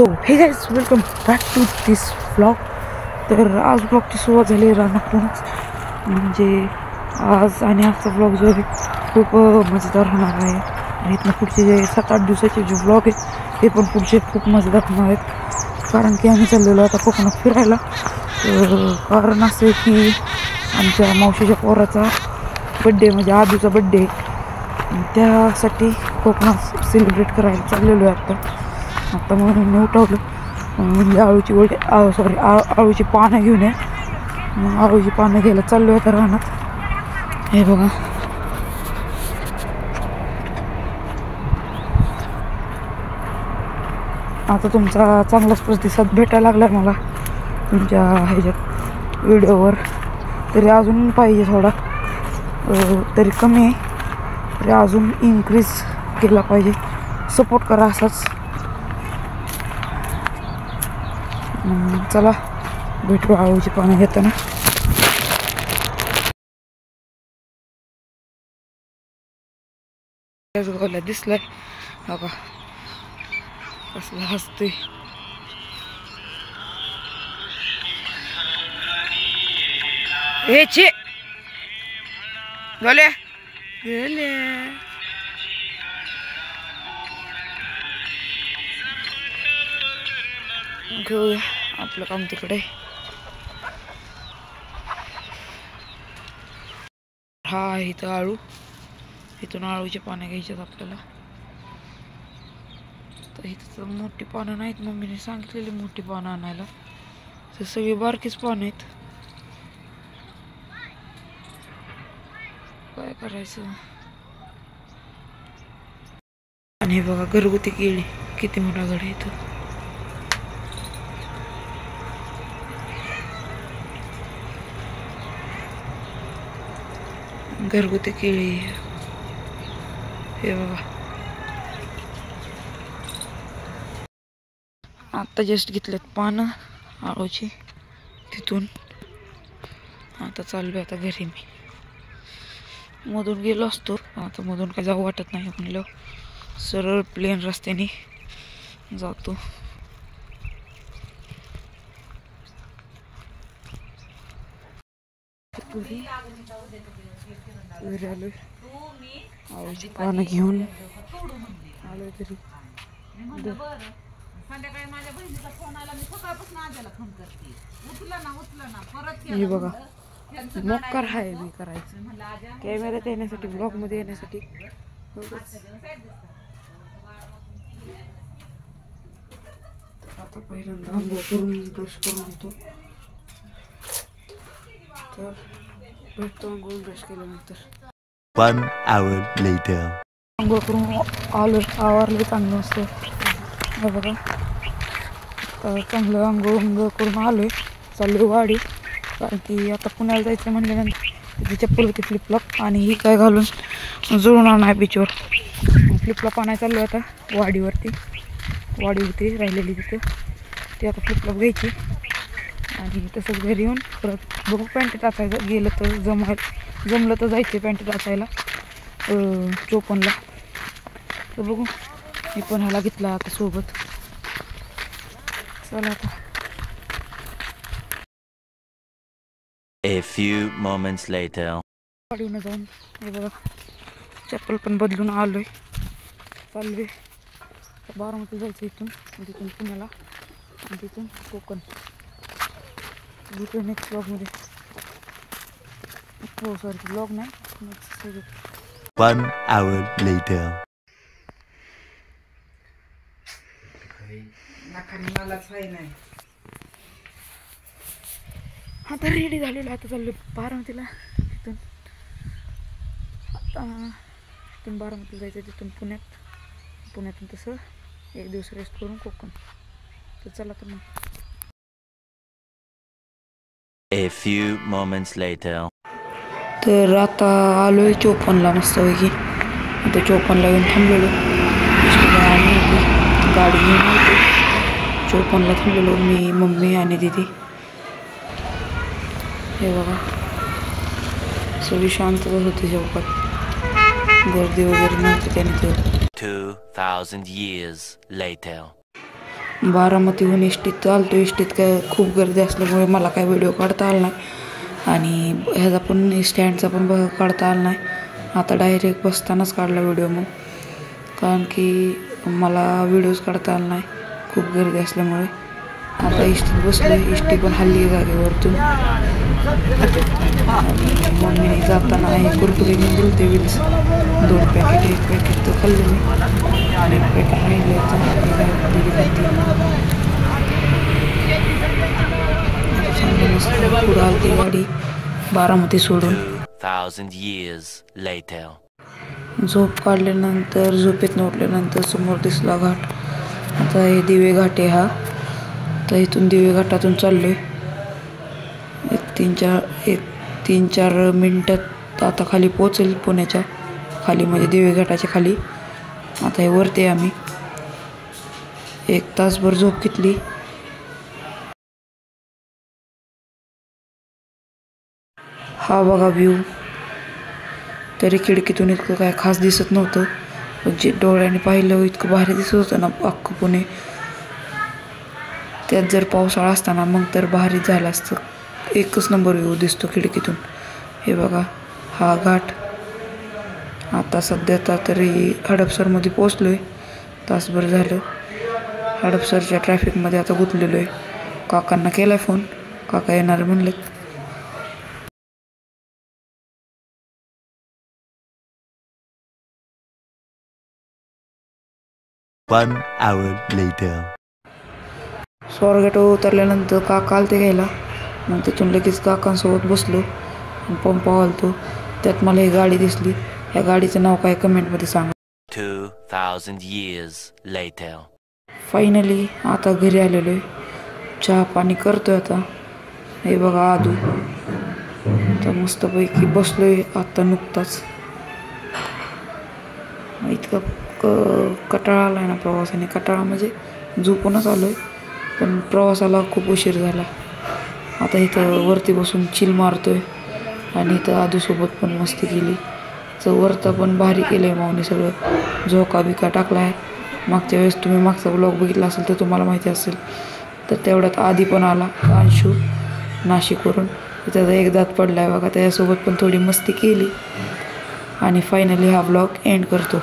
So hey guys welcome back to this vlog. तर आज व्लॉगची सुरुवात झाली रानातूनच. म्हणजे आज आणि आजचा व्लॉग जो आहे खूप मजेदार होणार आहे. आणि इथनं पुढचे जे 7-8 दिवसाचे जे व्लॉग आहेत ते पण पुढचे खूप मजेदार होणार आहेत. कारण की आम्ही चाललेलो आता कोकणात फिरायला. कारण असं आहे की आमच्या मावशीच्या पोराचा बड्डे म्हणजे आजूचा बड्डे, त्यासाठी कोकणात सेलिब्रेट करायला चाललेलो आहे आता म्हणून मी उठवलं. म्हणजे आळूची आळूची पानं घेऊन ये. मग आळूची पानं घ्यायला चाललो आहे तर रानात. हे बघा, आता तुमचा चांगलाच प्रतिसाद भेटायला लागला आहे मला तुमच्या ह्याच्यात व्हिडिओवर. तरी अजून पाहिजे थोडा, तरी कमी आहे, तरी अजून इन्क्रीज केला पाहिजे. सपोर्ट करा असाच. चला भेटू आळूची पानं घेताना. दिसलाय बघा कसला हसतोय. छे बोले घेऊया आपलं काम तिकडे. हा इथं आळू, इथून आळूचे पानं घ्यायच्यात आपल्याला. तर इथं तर मोठी पानं नाहीत, मम्मीने सांगितलेली मोठी पानं आणायला. तर सगळी बारकीच पानं आहेत. काय करायचं. आणि हे बघा घरगुती केळी किती मोठा गड आहे इथं. घरगुती केळी हे बघा. आता जस्ट घेतल्यात पानं आळूची तिथून. आता चाललो आता घरी. मी मधून गेलो असतो, आता मधून काय जाऊ वाटत नाही म्हणलं सरळ प्लेन रस्त्याने जातो. आलोय आळूची पानं घेऊन आलोय तरी. हे बघा मोक्कार आहे मी करायचं कॅमेऱ्यात येण्यासाठी, ब्लॉग मध्ये येण्यासाठी. आता पहिल्यांदा आंघोळ करून ब्रश करून येतो. तर भेटतो आंघोळ ब्रश केल्यानंतर. 1 hour later. आंघोळ करून आवरले चांगलं असतं. हे बघा चांगलं आंघोळ करून आलोय. चाललोय वाडी. कारण की आता पुण्याला जायचं म्हणल्यानंतर तिथे चप्पल होती फ्लिपफ्लॉप आणि ही काय घालून जुळणार नाही बीचवर. फ्लिपफ्लॉप आणायला चाललो आता वाडीवरती. वाडी होती राहिलेली तिथं, ती आता फ्लिपफ्लॉप घ्यायची आणि तसंच घरी येऊन परत बघू पॅन्ट टाकायचं. गेलं तर जमलं तर जायचं पॅन्ट टाकायला 54ला. तर बघू मी पण ह्याला घेतला आता सोबत. चला आता. A few moments later. वाडीवरून जाऊन हे बघा चप्पल पण बदलून आलोय. चाललोय बारामतीला जायचं इथून, तिथून पुण्याला आणि तिथून कोकण. भेटू नेक्स्ट ब्लॉगमध्ये. हो सॉरी ब्लॉग नाही, नेक्स्ट 1 hour later. आता रेडी झालेलं. आता चाललो बारामतीला. तिथून बारामतीला जायचं, तिथून पुण्यातून तसं 1 दिवस रेस्ट करून कोकण. तर चला तर मग. A few moments later. तर आता आलोय 54ला मस्तपैकी. आता 54ला येऊन थांबलेलो. गाडी घेऊन होती 54ला थांबलेलो मी, मम्मी आणि दीदी. हे बघा सगळी शांतता होती चौकात, गर्दी वगैरे नव्हती त्याने. 2000 years later. बारामतीहून इष्टीत आलतो. इष्टीत काय खूप गर्दी असल्यामुळे मला काय व्हिडिओ काढता आला नाही आणि ह्याचा पण स्टँडचा पण काढता आला नाही. आता डायरेक्ट बसतानाच काढला व्हिडिओ मग, कारण की मला व्हिडिओज काढता आला नाही खूप गर्दी असल्यामुळे. आता इष्टीत बसलो. इष्टी पण हल्ली जागेवरतून. मम्मीने जाताना हे कुरकुरे घेऊन दिले ते विल्स 2 पॅकेट. 1 पॅकेट तर खाल्ले मी आणि 1 पॅकेट राहिले पुढं आली ती गाडी बारामती सोडून. 2,000 years later. झोप काढल्यानंतर झोपेतनं उठल्यानंतर समोर दिसला घाट. आता हे दिवे घाट आहे हा. तर इथून दिवे घाटातून चाललो आहे. 3-4 मिनटात आता खाली पोचेल पुण्याच्या खाली, म्हणजे दिवे घाटाच्या खाली. आता हे वरती आम्ही 1 तासभर झोप घेतली. हा बघा व्ह्यू. तरी खिडकीतून इतकं काय खास दिसत नव्हतं, पण जे डोळ्याने पाहिलं इतकं भारी दिसत होतं ना अख्खं पुणे. त्यात जर पावसाळा असताना मग तर भारी झालं असतं. एकच नंबर व्ह्यू दिसतो खिडकीतून. हे बघा हा घाट. आता सध्या तरी हडपसरमध्ये पोचलो आहे. तासभर झालं. हडपसरच्या ट्रॅफिकमध्ये आता गुंतलेलो आहे. काकांना केला फोन, काका येणार म्हणलेत. 1 hour later. स्वारगेटवर उतरल्यानंतर काका आलते घ्यायला. मग तिथून लगेच काकांसोबत बसलो आणि पंपावर आलतो. त्यात मला ही गाडी दिसली. या गाडीचं नाव काय कमेंटमध्ये सांगा. 2,000 years later. फायनली आता घरी आलेलो आहे. चहा पाणी करतोय आता. हे बघा आदू. तर मस्तपैकी बसलोय आत्ता नुकताच. इतका कटाळा आला आहे ना प्रवासाने. कटाळा म्हणजे झोपूनच आलो आहे, पण प्रवासाला खूप उशीर झाला. आता इथं वरती बसून चिल मारतोय आणि इथं आदूसोबत पण मस्ती केली. तर वरतं पण भारी केलं आहे माऊनी सगळं. झोका बिका टाकला आहे. मागच्या वेळेस तुम्ही मागचा ब्लॉग बघितला असेल तर तुम्हाला माहिती असेल. तर तेवढ्यात आधी पण आला अंशू नाशिकवरून. त्याचा एक दात पडला आहे बघा. त्याच्यासोबत पण थोडी मस्ती केली आणि फायनली हा ब्लॉग एंड करतो.